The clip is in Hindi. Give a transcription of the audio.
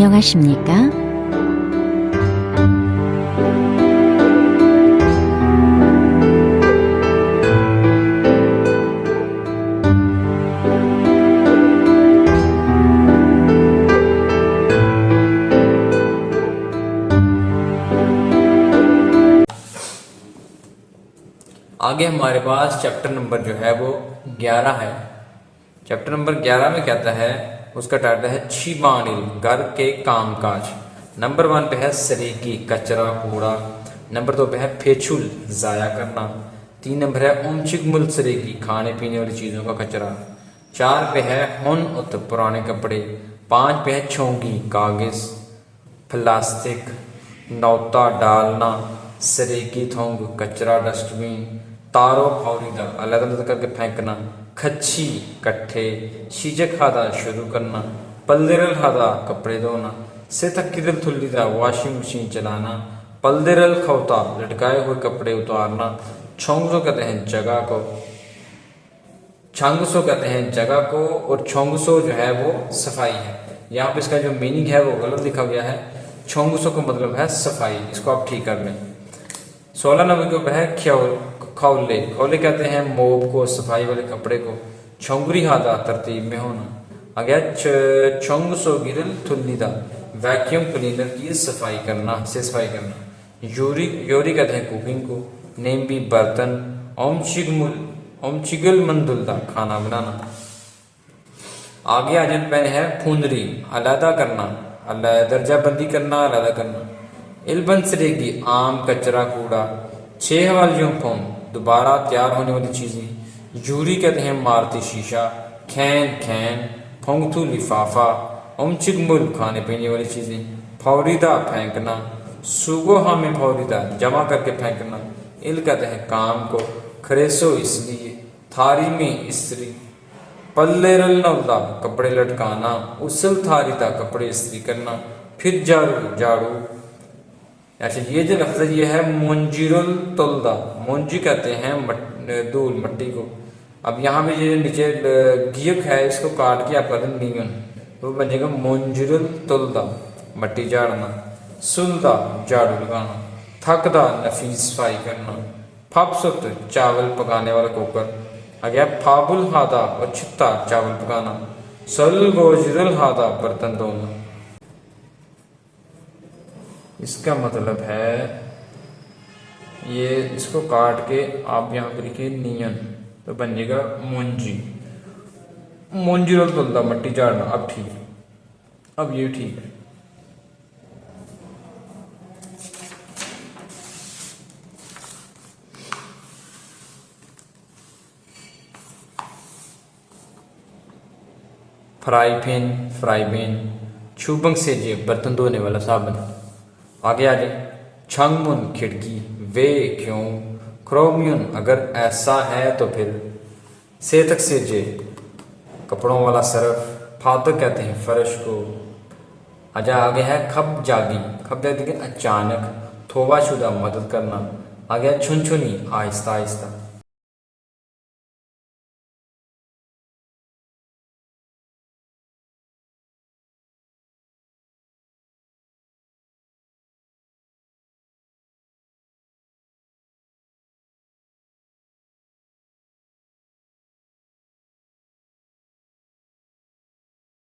안녕하십니까? आगे हमारे पास चैप्टर नंबर जो है वो 11 है। चैप्टर नंबर 11 में कहता है, उसका टाइटल है छिबानिल, घर के कामकाज। नंबर 1 पे है सरीकी, कचरा कूड़ा। नंबर 2 पे है फेचुल, ज़ाया करना। 3 नंबर है ओमचिगमुल सरीकी, खाने पीने वाली चीज़ों का कचरा। 4 पे है हुन उत, पुराने कपड़े। 5 पे है छोंगी, कागज़ प्लास्टिक। नौता, डालना। सरेकी थोंग, कचरा डस्टबिन। तारो फौरीदा, अलग अलग करके फेंकना। खच्छी, कट्ठे। शीजक हादा, शुरू करना। पल्देरल हादा, कपड़े धोना। सेतक्किदल थुल्लीदा, वॉशिंग मशीन चलाना। पल्देरल खौता, लटकाए हुए कपड़े उतारना। छोंगसो कहते हैं जगह को, छांगसो कहते हैं जगह को, और छोंगसो जो है वो सफाई है। यहाँ पे इसका जो मीनिंग है वो गलत लिखा गया है। छोंगसो का मतलब है सफाई, इसको आप ठीक कर लें। 16 नंबर के ऊपर है खौले। खौले कहते हैं मोब को, सफाई वाले कपड़े को। छोंगरी हादा, तरतीब में होना। आ गया छोंगसो गिरल थुल्लीदा, वैक्यूम क्लीनर की सफाई करना, से सफाई करना। योरी योरी कहते हैं कुकिंग को। नेम्बी, बर्तन। ओमचिगल मंदुलदा, खाना बनाना। आगे आ जाने पे है फुंदरी, अलहदा करना, दर्जा बंदी करना, अलहदा करना। इलबन सरेगी, आम, कचरा कूड़ा। 6 वालियों फोम, दोबारा तैयार होने वाली चीज़ें। यूरी कहते हैं मारती शीशा। खैन खैन। फोंगथू, लिफाफा। ओमचिगमुल, खाने पीने वाली चीज़ें। फौरीदा, फेंकना। सुगोहा में फौरीदा, जमा करके फेंकना। इल कहते हैं काम को। खरेसो, इसलिए। थारी में इस्त्री। पल्लेरल नवदा, कपड़े लटकाना। उसल थारीदा, कपड़े इस्त्री करना। फिर झाड़ू, झाड़ू। अच्छा, ये जो लफ्ज़ ये है मुंजिरुल तुल्दा, मुंजी कहते हैं धूल, मट्टी को। अब यहाँ पे ये नीचे गियक है, इसको काट के आप कर दें नीयन, तो बन जाएगा मुंजिरुल तुल्दा, मट्टी झाड़ना। सुल्दा, झाड़ू लगाना। थकदा, नफीस सफाई करना। फपसुत, चावल पकाने वाला कुकर। आ गया फाबुल हादा, और छित्ता, चावल पकाना। सल गोजरुल हादा, बर्तन धोना। इसका मतलब है, ये इसको काट के आप यहाँ पर लिखिए नियन, तो बन जाएगा मुंजी। मुंजी रोल तुलदा, मट्टी झाड़ना। अब ठीक, अब ये ठीक है। Fry pan, fry pan. छुबंग से जे, बर्तन धोने वाला साबुन। आगे आ जाए, छंगमुन, खिड़की। वे, क्यों। क्रोमियन, अगर ऐसा है तो फिर। सेतक से जे, कपड़ों वाला सरफ। फातक कहते हैं फर्श को। आजा आगे है खब जागी, खब जागी अचानक। थोबा शुदा, मदद करना। आ गया छुनछुनी, आहिस्ता आहिस्ता।